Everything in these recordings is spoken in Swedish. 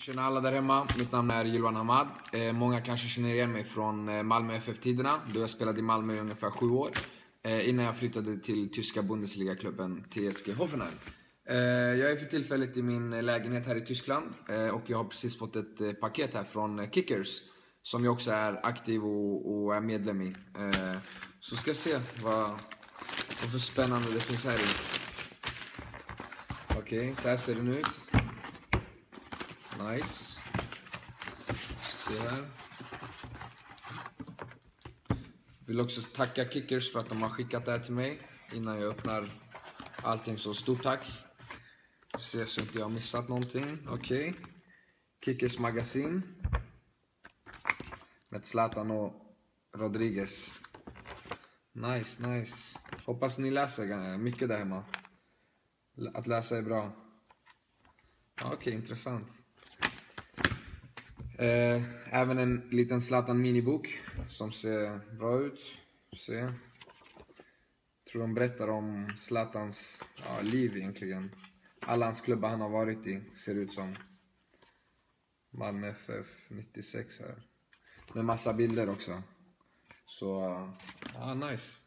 Tjena alla där hemma, mitt namn är Yilwan Hamad. Många kanske känner igen mig från Malmö FF-tiderna, då jag spelade i Malmö i ungefär 7 år. Innan jag flyttade till tyska Bundesliga-klubben TSG Hoffenheim. Jag är för tillfället i min lägenhet här i Tyskland och jag har precis fått ett paket här från Kickers, som jag också är aktiv och är medlem i. Så ska jag se vad för spännande det finns här i. Okej, så här ser den ut. Nice. Se här. Vill också tacka Kickers för att de har skickat det här till mig innan jag öppnar allting, så stort tack. Se så inte jag har missat någonting. Okej. Kickers magasin med Zlatan och Rodriguez. Nice. Hoppas ni läser mycket där hemma. Att läsa är bra. Okej, intressant. Även en liten Zlatan minibok som ser bra ut. Se. Tror de berättar om Zlatans liv egentligen. Alla hans klubbar han har varit i ser ut som. Malmö FF 96 här. Med massa bilder också. Så, nice.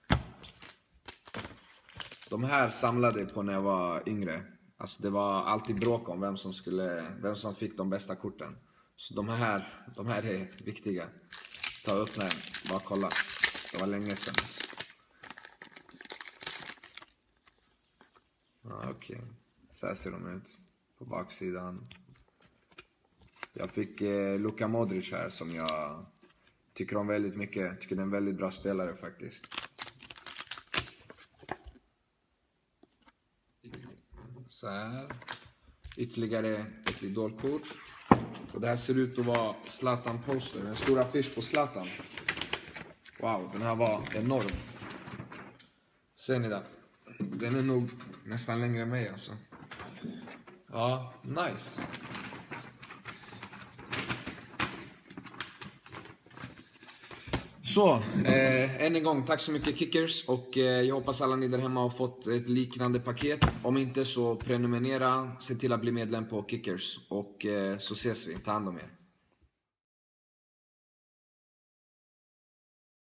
De här samlade jag på när jag var yngre. Alltså det var alltid bråk om vem som fick de bästa korten. Så de här är viktiga. Ta upp den, bara kolla. Det var länge sedan. Okej. Så här ser de ut på baksidan. Jag fick Luka Modric här som jag tycker om väldigt mycket. Jag tycker det är en väldigt bra spelare faktiskt. Så här. Ytterligare ett idolkort. Och det här ser ut att vara Zlatan poster. En stor affisch på Zlatan. Wow, den här var enorm. Ser ni det? Den är nog nästan längre än mig alltså. Ja, nice. Så, än en gång, tack så mycket Kickers. Och jag hoppas alla ni där hemma har fått ett liknande paket. Om inte så prenumerera, se till att bli medlem på Kickers. Och så ses vi, ta hand om er.